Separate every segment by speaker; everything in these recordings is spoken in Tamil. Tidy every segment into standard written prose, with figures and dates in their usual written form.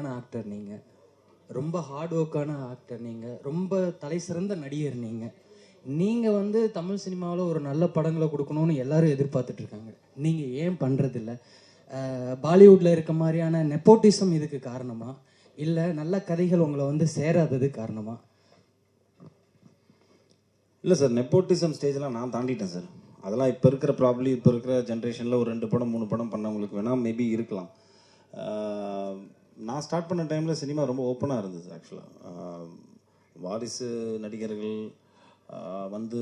Speaker 1: திறமையான ஆக்டர் நீங்கள், ரொம்ப ஹார்ட் ஒர்க்கான ஆக்டர் நீங்கள், ரொம்ப தலை சிறந்த நடிகர் நீங்கள். நீங்கள் வந்து தமிழ் சினிமாவில் ஒரு நல்ல படங்களை கொடுக்கணும்னு எல்லாரும் எதிர்பார்த்துட்டு இருக்காங்க. நீங்கள் ஏன் பண்ணுறதில்ல? பாலிவுட்டில் இருக்க மாதிரியான நெப்போட்டிசம் இதுக்கு காரணமா, இல்லை நல்ல கதைகள் உங்களை வந்து சேராதது காரணமா?
Speaker 2: இல்லை சார், நெப்போட்டிசம் ஸ்டேஜெலாம் நான் தாண்டிட்டேன் சார். அதெல்லாம் இப்போ இருக்கிற இப்போ இருக்கிற ஜென்ரேஷனில் ஒரு 2 படம் 3 படம் பண்ணவங்களுக்கு வேணால் மேபி இருக்கலாம். நான் ஸ்டார்ட் பண்ண டைமில் சினிமா ரொம்ப ஓப்பனாக இருந்தது. ஆக்சுவலாக வாரிசு நடிகர்கள் வந்து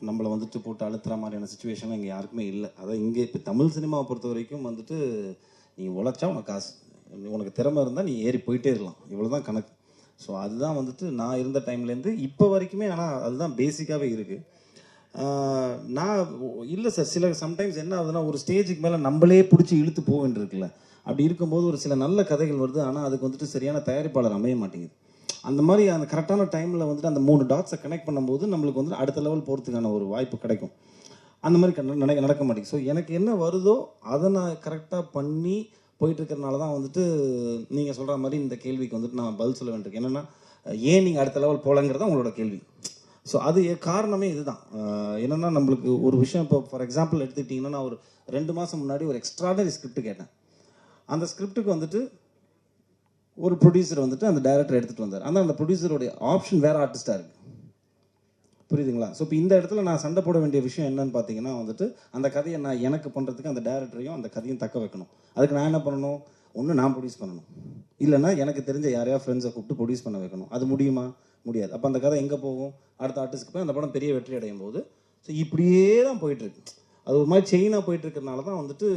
Speaker 2: நம்மளை வந்துட்டு போட்டு அழுத்துற மாதிரியான சுச்சுவேஷன்லாம் இங்கே யாருக்குமே இல்லை. அதான் இங்கே இப்போ தமிழ் சினிமாவை பொறுத்த வரைக்கும் வந்துட்டு நீ உழைச்சா உனக்கு காசு, உனக்கு திறமை இருந்தால் நீ ஏறி போயிட்டே இருக்கலாம், இவ்வளோ தான் கணக்கு. ஸோ அதுதான் வந்துட்டு நான் இருந்த டைம்லேருந்து இப்போ வரைக்குமே. ஆனால் அதுதான் பேசிக்காகவே இருக்குது. நான் இல்லை சார், சம்டைம்ஸ் என்ன ஆகுதுன்னா, ஒரு ஸ்டேஜுக்கு மேலே நம்மளே பிடிச்சி இழுத்து போக வேண்டியிருக்குல்ல. அப்படி இருக்கும்போது ஒரு சில நல்ல கதைகள் வருது, ஆனால் அதுக்கு வந்துட்டு சரியான தயாரிப்பாளர் அமைய மாட்டேங்குது. அந்த மாதிரி அந்த கரெக்டான டைமில் வந்துட்டு அந்த 3 டாட்ஸை கனெக்ட் பண்ணும்போது நம்மளுக்கு வந்துட்டு அடுத்த லெவல் போகிறதுக்கான ஒரு வாய்ப்பு கிடைக்கும். அந்த மாதிரி நடக்க மாட்டேங்குது. ஸோ எனக்கு என்ன வருதோ அதை நான் கரெக்டாக பண்ணி போயிட்டுருக்கிறனால தான் வந்துட்டு நீங்கள் சொல்கிற மாதிரி இந்த கேள்விக்கு வந்துட்டு நான் பதில் சொல்ல வேண்டியிருக்கு. என்னென்னா, ஏன் நீங்கள் அடுத்த லெவல் போகலங்கிறதா உங்களோட கேள்வி. ஸோ அது காரணமே இதுதான். என்னென்னா, நம்மளுக்கு ஒரு விஷயம் இப்போ ஃபார் எக்ஸாம்பிள் எடுத்துக்கிட்டிங்கன்னா, நான் ஒரு 2 மாதம் முன்னாடி ஒரு எக்ஸ்ட்ராடனரி ஸ்கிரிப்ட் கேட்டேன். அந்த ஸ்கிரிப்டுக்கு வந்துட்டு ஒரு ப்ரொடியூசர் வந்துட்டு அந்த டைரக்டர் எடுத்துகிட்டு வந்தார். ஆனால் அந்த ப்ரொடியூசருடைய ஆப்ஷன் வேறு ஆர்டிஸ்டாக இருக்குது. புரியுதுங்களா? ஸோ இப்போ இந்த இடத்துல நான் சண்டை போட வேண்டிய விஷயம் என்னன்னு பார்த்தீங்கன்னா வந்துட்டு, அந்த கதையை நான் எனக்கு பண்ணுறதுக்கு அந்த டைரக்டரையும் அந்த கதையும் தக்க வைக்கணும். அதுக்கு நான் என்ன பண்ணணும்? ஒன்று நான் ப்ரொடியூஸ் பண்ணணும், இல்லைனா எனக்கு தெரிஞ்ச யாரையா ஃப்ரெண்ட்ஸை கூப்பிட்டு ப்ரொடியூஸ் பண்ண வைக்கணும். அது முடியுமா? முடியாது. அப்போ அந்த கதை எங்கே போகும்? அடுத்த ஆர்டிஸ்ட்டுக்கு போய் அந்த படம் பெரிய வெற்றி அடையும் போது. ஸோ இப்படியே தான் போயிட்டுருக்கு. அது ஒரு மாதிரி செயினாக போயிட்டுருக்கிறதுனால தான் வந்துட்டு,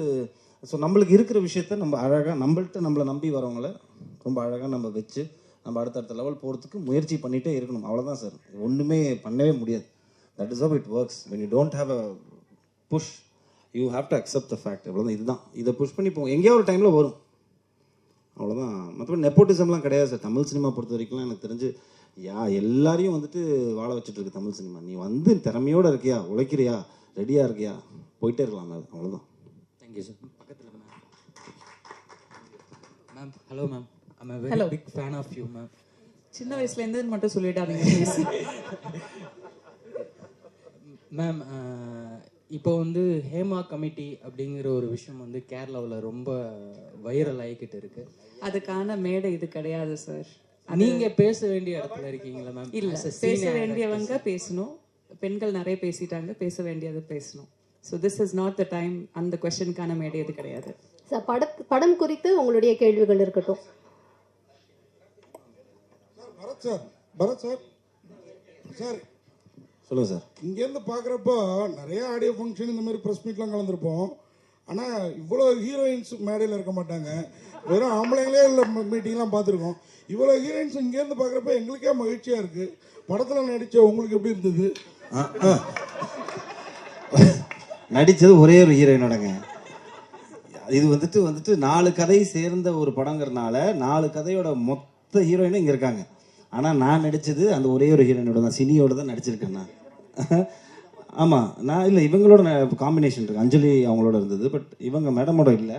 Speaker 2: ஸோ நம்மளுக்கு இருக்கிற விஷயத்த நம்ம அழகாக நம்மளை நம்பி வரவங்கள ரொம்ப அழகாக நம்ம வச்சு நம்ம அடுத்தடுத்த லெவல் போகிறதுக்கு முயற்சி பண்ணிகிட்டே இருக்கணும். அவ்வளோதான் சார், ஒன்றுமே பண்ணவே முடியாது. That is how it works. When you don't have a push, you have to accept the fact. அவ்வளோதான். இதுதான், இதை புஷ் பண்ணி போவோம், எங்கேயோ ஒரு டைமில் வரும், அவ்வளோதான். மற்றபடி நெப்போட்டிசம்லாம் கிடையாது சார். தமிழ் சினிமா பொறுத்த வரைக்கும்லாம் எனக்கு தெரிஞ்சு எல்லாரையும் வந்துட்டு வாழ வச்சுட்டு இருக்கு தமிழ் சினிமா. நீ வந்து திறமையோடு இருக்கியா, உழைக்கிறியா, ரெடியாக இருக்கியா, போயிட்டே இருக்கலாம். அது அவ்வளோதான்.
Speaker 1: Thank you sir. பக்கத்தில் ma'am. Hello ma'am. I'm a very big fan of you, ma'am.
Speaker 3: சின்ன வயசுலேருந்து மட்டும் சொல்லிடாதீங்க
Speaker 1: மேம். இப்போ வந்து ஹேமா கமிட்டி அப்படிங்கிற ஒரு விஷயம் வந்து கேரளாவில் ரொம்ப வைரல் ஆகிக்கிட்டு இருக்கு.
Speaker 3: அதுக்கான மேடை இது கிடையாது சார்.
Speaker 1: நீங்க பேச வேண்டிய இடத்துல இருக்கீங்களா மேம்?
Speaker 3: இல்லை, பேச வேண்டியவங்க பேசணும். பெண்கள் நிறைய பேசிட்டாங்க, பேச வேண்டியது பேசணும். So this is not the time. அந்த கொஸ்டினுக்கான மேடை இது கிடையாது
Speaker 4: சார். படம் குறித்து உங்களுடைய கேள்விகள் இருக்கட்டும்.
Speaker 5: பரத் சார், சார்
Speaker 2: சொல்லுங்கள் சார்.
Speaker 5: இங்கேருந்து பார்க்குறப்போ நிறைய ஆடியோ ஃபங்க்ஷன் இந்த மாதிரி ப்ரெஸ் மீட்லாம் கலந்துருப்போம். ஆனால் இவ்வளோ ஹீரோயின்ஸ் மேடையில் இருக்க மாட்டாங்க, வெறும் ஆம்பளைங்களே இல்லை மீட்டிங்லாம் பார்த்துருக்கோம். இவ்வளோ ஹீரோயின்ஸ் இங்கேருந்து பார்க்குறப்ப எங்களுக்கே மகிழ்ச்சியாக இருக்குது. படத்தில் நடித்த உங்களுக்கு எப்படி இருந்தது?
Speaker 2: நடித்தது ஒரே ஒரு ஹீரோயினோடங்க. இது வந்துட்டு 4 கதை சேர்ந்த ஒரு படங்கிறதுனால 4 கதையோட மொத்த ஹீரோயினும் இங்கே இருக்காங்க. ஆனால் நான் நடித்தது அந்த ஒரே ஒரு ஹீரோயினோட தான், சினியோட தான் நடிச்சிருக்கேன் நான். ஆமாம், நான் இல்லை, இவங்களோட காம்பினேஷன் இருக்குது. அஞ்சலி அவங்களோட இருந்தது, பட் இவங்க மேடமோட இல்லை.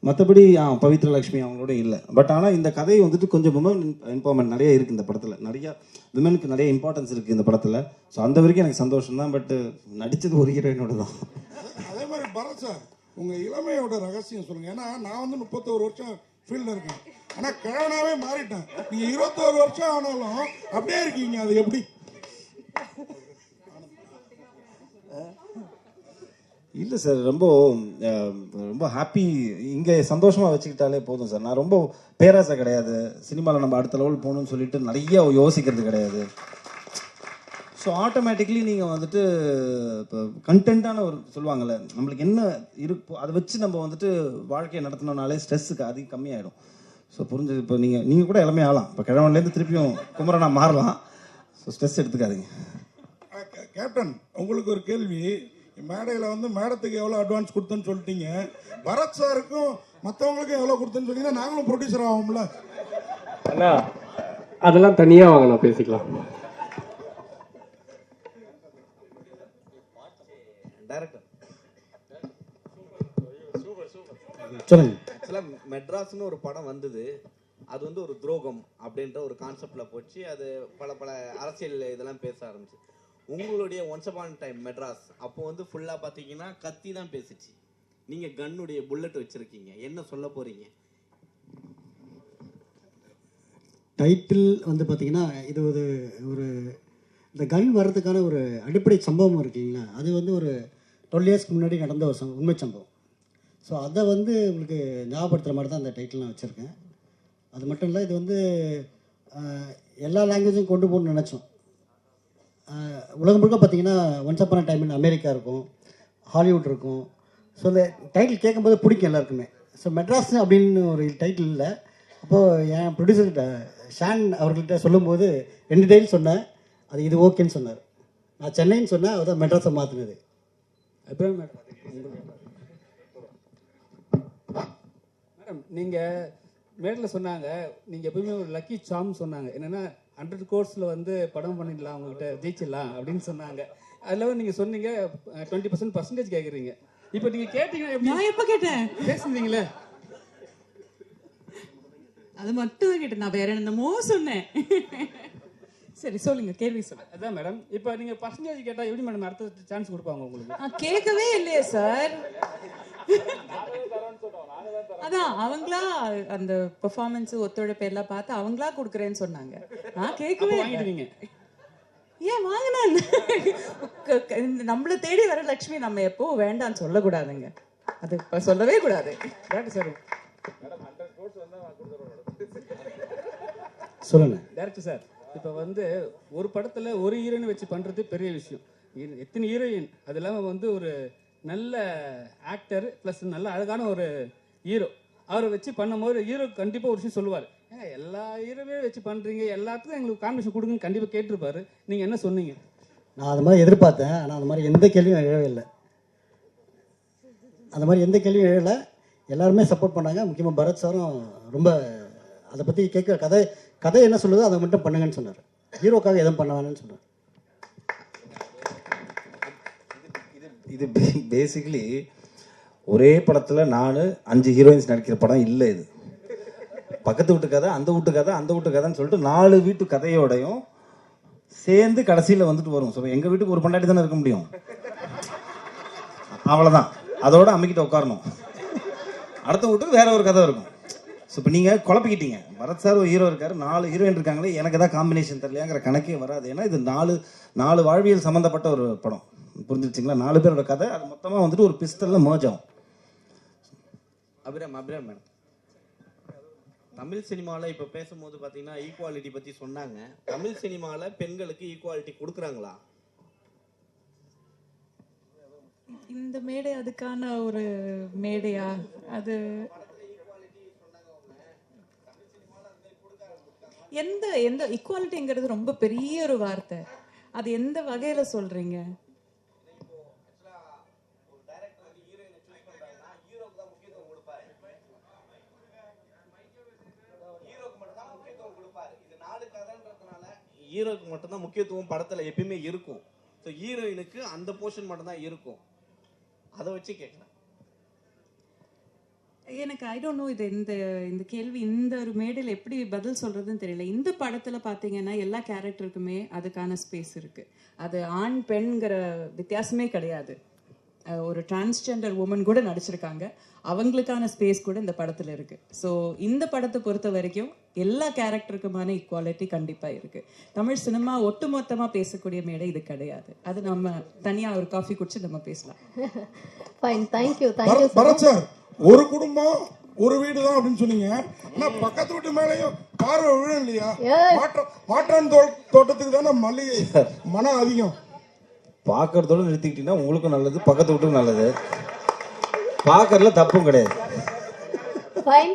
Speaker 2: மற்றபடி பவித்ர லக்ஷ்மி அவங்களோட இல்லை. பட் ஆனால் இந்த கதை வந்துட்டு கொஞ்சம் விமன் எம்பவர்மெண்ட் நிறைய இருக்குது இந்த படத்தில். நிறையா விமனுக்கு நிறைய இம்பார்ட்டன்ஸ் இருக்குது இந்த படத்தில். ஸோ அந்த வரைக்கும் எனக்கு சந்தோஷம் தான். பட் நடித்தது ஒரு ஹீரோயினோட தான்.
Speaker 5: அதே மாதிரி பரத் சார், உங்கள் இளமையோட ரகசியம் சொல்லுங்கள். ஏன்னா நான் வந்து 31 வருஷம் ஃபீல்டில் இருக்கேன், ஆனால் கிழவனாவே மாறிட்டேன். நீங்கள் 21 வருஷம் ஆனாலும் அப்படியே இருக்கீங்க, அது எப்படி?
Speaker 2: இல்லை சார், ரொம்ப ஹாப்பி. இங்கே சந்தோஷமாக வச்சுக்கிட்டாலே போதும் சார். நான் ரொம்ப பேராசை கிடையாது. சினிமாவில் நம்ம அடுத்த லெவல் போகணும்னு சொல்லிட்டு நிறைய யோசிக்கிறது கிடையாது. ஸோ ஆட்டோமேட்டிக்லி நீங்கள் வந்துட்டு இப்போ கண்டென்ட்டான ஒரு சொல்லுவாங்கள்ல, நம்மளுக்கு என்ன இருக்கோ அதை வச்சு நம்ம வந்துட்டு வாழ்க்கையை நடத்தினோம்னாலே ஸ்ட்ரெஸ்ஸுக்கு அதிகம் கம்மியாயிடும். ஸோ புரிஞ்சது. இப்போ நீங்கள் கூட எல்லாமே ஆகலாம். இப்போ கிழவன்லேருந்து திருப்பியும் குமரனா மாறலாம். ஸோ ஸ்ட்ரெஸ் எடுத்துக்காதீங்க.
Speaker 5: கேப்டன், உங்களுக்கு ஒரு கேள்வி. மேடையில் வந்து மேடத்துக்கு எவ்வளோ அட்வான்ஸ் கொடுத்தேன்னு சொல்லிட்டீங்க, பரத் சாருக்கும் மற்றவங்களுக்கும் எவ்வளோ கொடுத்தேன்னு சொன்னீங்கன்னா நாங்களும் ப்ரொடியூசர் ஆகும்ல?
Speaker 6: அண்ணா அதெல்லாம் தனியாக வாங்கலாம், பேசிக்கலாம்.
Speaker 2: டைரக்டர்
Speaker 7: சொல்லுங்க.
Speaker 2: ஆக்சுவலாக மெட்ராஸ்னு ஒரு படம் வந்தது,
Speaker 7: அது வந்து ஒரு துரோகம் அப்படின்ற ஒரு கான்செப்ட்ல போச்சு. அது பல பல அரசியல் இதெல்லாம் பேச ஆரம்பிச்சு. உங்களுடைய ஒன்ஸ் அப்பான் டைம் மெட்ராஸ் அப்போ வந்து ஃபுல்லா பாத்தீங்கன்னா கத்தி தான் பேசிச்சு. நீங்க கன்னுடைய புல்லட் வச்சிருக்கீங்க, என்ன சொல்ல போறீங்க?
Speaker 8: டைட்டில் வந்து பார்த்தீங்கன்னா இது ஒரு ஒரு இந்த கன் வர்றதுக்கான ஒரு அடிப்படை சம்பவம் இருக்குங்களா, அது வந்து ஒரு 12 இயர்ஸ்க்கு முன்னாடி நடந்த ஒரு உண்மை சம்பவம். ஸோ அதை வந்து உங்களுக்கு ஞாபகப்படுத்துகிற மாதிரி தான் அந்த டைட்டில் நான் வச்சுருக்கேன். அது மட்டும் இல்லை, இது வந்து எல்லா லாங்குவேஜும் கொண்டு போகணும்னு நினச்சோம். உலகம் முழுக்க பார்த்தீங்கன்னா once upon time in America இருக்கும், ஹாலிவுட் இருக்கும். ஸோ இந்த டைட்டில் கேட்கும்போது பிடிக்கும் எல்லாருக்குமே. ஸோ மெட்ராஸ் அப்படின்னு ஒரு டைட்டில் இல்லை. அப்போது என் ப்ரொடியூசர்கிட்ட ஷான் அவர்கள்ட்ட சொல்லும்போது 2 டைட்டில் சொன்னேன், அது இது ஓகேன்னு சொன்னார். நான் சென்னைன்னு சொன்னேன், அவர் தான் மெட்ராஸை மாற்றினது.
Speaker 6: அப்புறம் மேடம் நீங்கள் மேடில் சொன்னாங்க, நீங்கள் எப்பவுமே ஒரு லக்கி சாம் சொன்னாங்க. என்னென்னா 100 கோர்ஸில் வந்து படம் பண்ணிடலாம், அவங்ககிட்ட ஜெயிச்சிடலாம் அப்படின்னு சொன்னாங்க. அதில் நீங்கள் சொன்னீங்க 20% கேட்குறீங்க. இப்போ நீங்கள் கேட்டீங்கன்னா
Speaker 3: நான் எப்போ கேட்டேன்?
Speaker 6: பேசுனீங்களே,
Speaker 3: அது மட்டும் கேட்டேன், நான் வேற என்னமோ சொன்னேன். சரி சொல்லுங்க, கேள்வி சொல்லுங்க.
Speaker 6: அதான் மேடம், இப்போ நீங்கள் பர்சன்டேஜ் கேட்டால் எப்படி மேடம் அடுத்த சான்ஸ் கொடுப்பாங்க உங்களுக்கு?
Speaker 3: நான் கேட்கவே இல்லையே சார். அதான் அவங்களா அந்த பெர்ஃபார்மன்ஸ் ஒத்துழைப்பு எல்லாம் பார்த்து அவங்களா கொடுக்குறேன்னு சொன்னாங்க. நான் கேட்கவே
Speaker 6: வாங்கிடுவீங்க.
Speaker 3: ஏன் வாங்கினா நம்மள தேடி வர லட்சுமி நம்ம எப்போ வேண்டாம்னு சொல்லக்கூடாதுங்க, அது சொல்லவே கூடாது.
Speaker 6: சார்
Speaker 8: சொல்லுங்க
Speaker 6: டேரக்டர் சார், இப்போ வந்து ஒரு படத்தில் ஒரு ஹீரோயின் வச்சு பண்ணுறது பெரிய விஷயம். எத்தனை ஹீரோயின், அது இல்லாமல் வந்து ஒரு நல்ல ஆக்டர் ப்ளஸ் நல்ல அழகான ஒரு ஹீரோ, அவரை வச்சு பண்ணும்போது ஹீரோ கண்டிப்பாக ஒரு விஷயம் சொல்லுவார், எல்லா ஹீரோவே வச்சு பண்ணுறீங்க, எல்லாத்துக்கும் எங்களுக்கு காம்பினேஷன் கொடுங்கன்னு கண்டிப்பாக கேட்டிருப்பாரு. நீங்கள் என்ன சொன்னீங்க?
Speaker 8: நான் அது மாதிரி எதிர்பார்த்தேன், ஆனால் அந்த மாதிரி எந்த கேள்வியும் எழவே இல்லை. அந்த மாதிரி எந்த கேள்வியும் எழலை. எல்லாருமே சப்போர்ட் பண்ணாங்க. முக்கியமாக பரத் சாரும் ரொம்ப அதை பற்றி கேட்க கதை என்ன சொல்லுதோ அதை மட்டும் பண்ணுங்கன்னு சொன்னார். ஹீரோக்காக எதுவும் பண்ண வேணும்னு சொன்னார்.
Speaker 2: இது பேசிக்கலி ஒரே படத்தில் 5 ஹீரோயின்ஸ் நடிக்கிற படம் இல்லை. இது பக்கத்து வீட்டு கதை, அந்த வீட்டு கதை, அந்த வீட்டு கதைன்னு சொல்லிட்டு 4 வீட்டு கதையோடையும் சேர்ந்து கடைசியில் வந்துட்டு வரும். ஸோ எங்கள் வீட்டுக்கு ஒரு பொண்டாட்டி தானே இருக்க முடியும், அவ்வளோதான். அதோட அம்மிக்கிட்ட உட்காரணும். அடுத்த வீட்டுக்கு வேற ஒரு கதை இருக்கும். ஸோ இப்போ நீங்கள் குழப்பிக்கிட்டீங்க. பரத் சார் ஒரு ஹீரோ இருக்காரு, 4 ஹீரோயின் இருக்காங்களே, எனக்கு எதாவது காம்பினேஷன் தெரியலையாங்கிற கணக்கே வராது. ஏன்னா இது 4 வாழ்வியல் சம்மந்தப்பட்ட ஒரு படம். புரிஞ்சிருச்சிங்களா? 4 பேரோட கதை, அது மொத்தமாக வந்துட்டு ஒரு பிஸ்டலில் மர்ஜ் ஆகும்.
Speaker 7: அபிராம் மேடம், தமிழ் சினிமாவில் இப்போ பேசும்போது பார்த்தீங்கன்னா ஈக்குவாலிட்டி பற்றி சொன்னாங்க. தமிழ் சினிமாவில் பெண்களுக்கு ஈக்குவாலிட்டி கொடுக்குறாங்களா?
Speaker 3: இந்த மேடை அதுக்கான ஒரு மேடையா? அது எந்த எந்த ஈக்குவாலிட்டிங்கிறது ரொம்ப பெரிய ஒரு வார்த்தை. அது எந்த வகையில சொல்றீங்க?
Speaker 7: ஹீரோக்கு மட்டும்தான் முக்கியத்துவம் படத்துல எப்பயுமே இருக்கும். ஸோ ஹீரோயினுக்கு அந்த போர்ஷன் மட்டும் தான் இருக்கும். அதை வச்சு கேட்குறேன்.
Speaker 3: எனக்கு ஐ டோன்ட் நோ, இது இந்த கேள்வி இந்த ஒரு மேடையில் எப்படி பதில் சொல்றதுன்னு தெரியல. இந்த படத்துல பாத்தீங்கன்னா எல்லா கேரக்டருக்குமே அதுக்கான ஸ்பேஸ் இருக்கு. அது ஆண் பெண்கிற வித்தியாசமே கிடையாது. ஒரு டிரான்ஸ்ஜெண்டர் உமன் கூட நடிச்சிருக்காங்க, அவங்களுக்கான ஸ்பேஸ் கூட இந்த படத்துல இருக்கு. ஸோ இந்த படத்தை பொறுத்த வரைக்கும் எல்லா கேரக்டருக்குமான ஈக்குவாலிட்டி கண்டிப்பா இருக்கு. தமிழ் சினிமா ஒட்டுமொத்தமா பேசக்கூடிய மேடை இது கிடையாது. அது நம்ம தனியா ஒரு காஃபி குடிச்சு நம்ம பேசலாம்.
Speaker 4: Fine, thank you. Thank you
Speaker 5: Bharath sir, ஒரு குடும்பம் ஒரு வீடு தான் அப்படின்னு சொன்னீங்க. ஆனா பக்கத்து வீட்டு மேலேயும் பார்வை விழும் இல்லையா? மாற்றான் தோட்டத்துக்கு தானே மல்லிகை மனம் அதிகம்.
Speaker 2: பார்க்கறதோட நிறுத்திக்கிட்டீங்கன்னா உங்களுக்கும் நல்லது, பக்கத்து வீட்டுக்கும் நல்லது. பார்க்கறதுல தப்பும் கிடையாது.
Speaker 4: ஃபைன்.